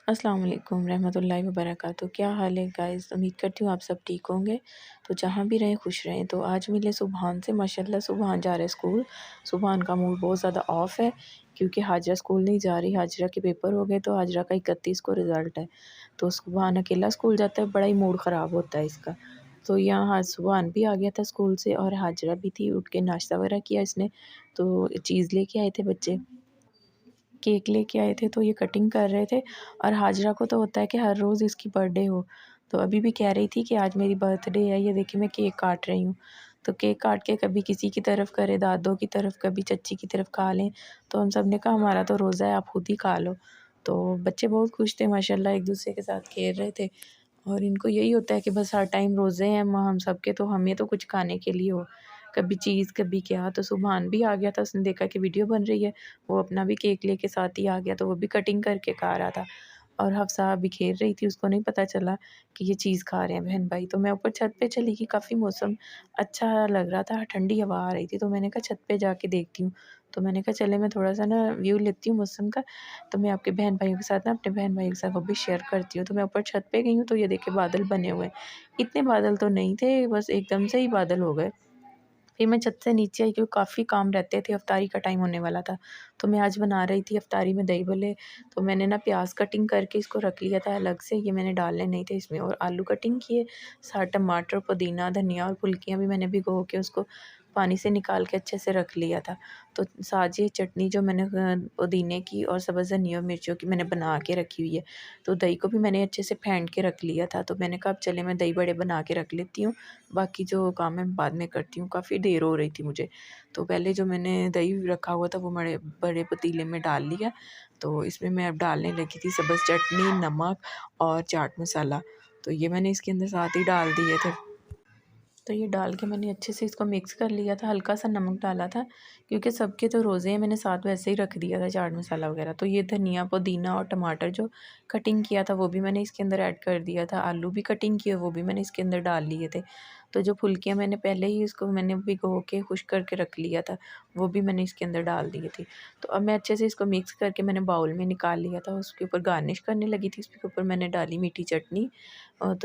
अस्सलाम वालेकुम रहमतुल्लाहि व बरकातहू। क्या हाल है गाइस? उम्मीद करती हूँ आप सब ठीक होंगे। तो जहाँ भी रहें खुश रहें। तो आज मिले सुबहान से, माशाल्लाह सुबहान जा रहे स्कूल। सुबहान का मूड बहुत ज़्यादा ऑफ है क्योंकि हाजरा स्कूल नहीं जा रही। हाजरा के पेपर हो गए तो हाजरा का 31 को रिज़ल्ट है। तो सुबहान अकेला स्कूल जाता है, बड़ा ही मूड ख़राब होता है इसका। तो यहाँ आज सुबहान भी आ गया था स्कूल से और हाजरा भी थी। उठ के नाश्ता वगैरह किया इसने। तो चीज़ लेके आए थे बच्चे, केक लेके आए थे, तो ये कटिंग कर रहे थे। और हाजरा को तो होता है कि हर रोज़ इसकी बर्थडे हो। तो अभी भी कह रही थी कि आज मेरी बर्थडे है, ये देखिए मैं केक काट रही हूँ। तो केक काट के कभी किसी की तरफ करे, दादों की तरफ, कभी चच्ची की तरफ खा लें। तो हम सब ने कहा हमारा तो रोज़ा है, आप खुद ही खा लो। तो बच्चे बहुत खुश थे माशाल्लाह, एक दूसरे के साथ खेल रहे थे। और इनको यही होता है कि बस हर टाइम रोज़े हैं हम सबके, तो हमें तो कुछ खाने के लिए हो, कभी चीज़ कभी क्या। तो सुबहान भी आ गया था, उसने देखा कि वीडियो बन रही है, वो अपना भी केक लेके साथ ही आ गया। तो वो भी कटिंग करके खा रहा था और हफ्सा अभी खेल रही थी, उसको नहीं पता चला कि ये चीज़ खा रहे हैं बहन भाई। तो मैं ऊपर छत पे चली गई, काफ़ी मौसम अच्छा लग रहा था, ठंडी हवा आ रही थी। तो मैंने कहा छत पे जाके देखती हूँ। तो मैंने कहा चले मैं थोड़ा सा ना व्यू लेती हूँ मौसम का, तो मैं आपके बहन भाइयों के साथ ना अपने बहन भाइयों के साथ वो भी शेयर करती हूँ। तो मैं ऊपर छत पे गई हूँ, तो ये देखिए बादल बने हुए हैं। इतने बादल तो नहीं थे, बस एकदम से ही बादल हो गए। फिर मैं छत से नीचे आई क्योंकि काफ़ी काम रहते थे, इफ्तारी का टाइम होने वाला था। तो मैं आज बना रही थी इफ्तारी में दही भल्ले। तो मैंने ना प्याज कटिंग करके इसको रख लिया था अलग से, ये मैंने डालने नहीं थे इसमें। और आलू कटिंग किए, साथ टमाटर, पुदीना, धनिया और फुल्कियाँ भी मैंने भिगो के उसको पानी से निकाल के अच्छे से रख लिया था। तो साथ ये चटनी जो मैंने पुदीने की और सब्ज़ धनिया और मिर्चों की मैंने बना के रखी हुई है। तो दही को भी मैंने अच्छे से फेंट के रख लिया था। तो मैंने कहा अब चले मैं दही बड़े बना के रख लेती हूँ, बाकी जो काम है बाद में करती हूँ। काफ़ी देर हो रही थी मुझे। तो पहले जो मैंने दही रखा हुआ था वो बड़े बड़े पतीले में डाल लिया। तो इसमें मैं अब डालने लगी थी सब्ज़ चटनी, नमक और चाट मसाला। तो ये मैंने इसके अंदर साथ ही डाल दिए थे। तो ये डाल के मैंने अच्छे से इसको मिक्स कर लिया था, हल्का सा नमक डाला था क्योंकि सबके तो रोज़े हैं, मैंने साथ वैसे ही रख दिया था चाट मसाला वगैरह। तो ये धनिया, पुदीना और टमाटर जो कटिंग किया था वो भी मैंने इसके अंदर ऐड कर दिया था। आलू भी कटिंग किए वो भी मैंने इसके अंदर डाल लिए थे। तो जो फुल्कियाँ मैंने पहले ही इसको मैंने भिगो के खुश करके रख लिया था, वो भी मैंने इसके अंदर डाल दिए थे। तो अब मैं अच्छे से इसको मिक्स करके मैंने बाउल में निकाल लिया था। उसके ऊपर गार्निश करने लगी थी, उसके ऊपर मैंने डाली मीठी चटनी और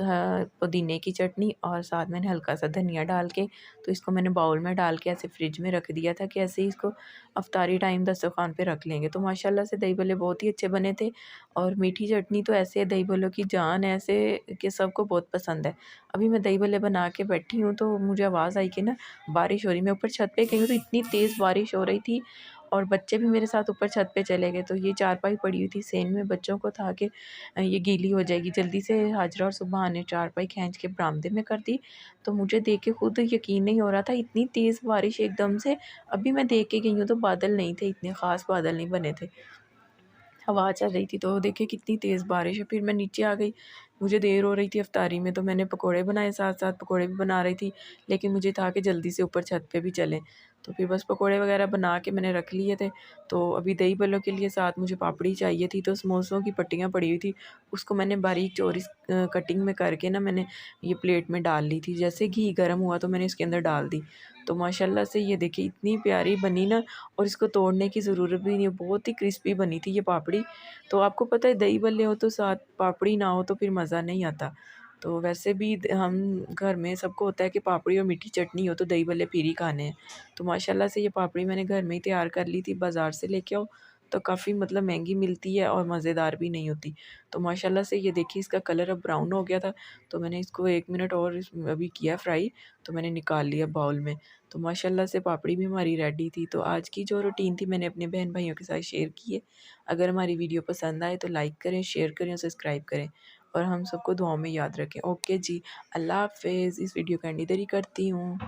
पुदीने की चटनी और साथ मैंने हल्का सा धनिया डाल के, तो इसको मैंने बाउल में डाल के ऐसे फ्रिज में रख दिया था कि ऐसे ही इसको अफ्तारी टाइम दस्तरखान पे रख लेंगे। तो माशाल्लाह से दही भल्ले बहुत ही अच्छे बने थे। और मीठी चटनी तो ऐसे दही भल्लों की जान है, ऐसे कि सबको बहुत पसंद है। अभी मैं दही भल्ले बना के बैठी हूँ तो मुझे आवाज़ आई कि ना बारिश हो रही। मैं ऊपर छत पे गई हूँ तो इतनी तेज़ बारिश हो रही थी और बच्चे भी मेरे साथ ऊपर छत पे चले गए। तो ये चारपाई पड़ी हुई थी सेन में, बच्चों को था कि ये गीली हो जाएगी। जल्दी से हाजरा और सुबहान ने चारपाई खींच के बरामदे में कर दी। तो मुझे देख के खुद यकीन नहीं हो रहा था, इतनी तेज़ बारिश एकदम से। अभी मैं देख के गई हूँ तो बादल नहीं थे, इतने ख़ास बादल नहीं बने थे। हवा चल रही थी तो देखिए कितनी तेज़ बारिश है। फिर मैं नीचे आ गई, मुझे देर हो रही थी इफ्तारी में, तो मैंने पकोड़े बनाए, साथ-साथ पकोड़े भी बना रही थी। लेकिन मुझे था कि जल्दी से ऊपर छत पे भी चलें, तो फिर बस पकोड़े वगैरह बना के मैंने रख लिए थे। तो अभी दही भल्लों के लिए साथ मुझे पापड़ी चाहिए थी, तो समोसों की पट्टियाँ पड़ी हुई थी, उसको मैंने बारीक चौरस कटिंग में करके ना मैंने ये प्लेट में डाल ली थी। जैसे घी गर्म हुआ तो मैंने इसके अंदर डाल दी। तो माशाल्लाह से ये देखिए इतनी प्यारी बनी ना, और इसको तोड़ने की ज़रूरत भी नहीं है, बहुत ही क्रिस्पी बनी थी ये पापड़ी। तो आपको पता है दही भल्ले हो तो साथ पापड़ी ना हो तो फिर मज़ा नहीं आता। तो वैसे भी हम घर में सबको होता है कि पापड़ी और मीठी चटनी हो तो दही भल्ले फिर ही खाने हैं। तो माशाल्लाह से ये पापड़ी मैंने घर में ही तैयार कर ली थी, बाज़ार से लेके आओ तो काफ़ी मतलब महंगी मिलती है और मज़ेदार भी नहीं होती। तो माशाल्लाह से ये देखिए इसका कलर अब ब्राउन हो गया था, तो मैंने इसको 1 मिनट और अभी किया फ्राई, तो मैंने निकाल लिया बाउल में। तो माशाल्लाह से पापड़ी भी हमारी रेडी थी। तो आज की जो रूटीन थी मैंने अपने बहन भाइयों के साथ शेयर की है। अगर हमारी वीडियो पसंद आए तो लाइक करें, शेयर करें और सब्सक्राइब करें, और हम सबको दुआओं में याद रखें। ओके जी, अल्लाह हाफ़िज़। इस वीडियो का एंड इधर ही करती हूँ।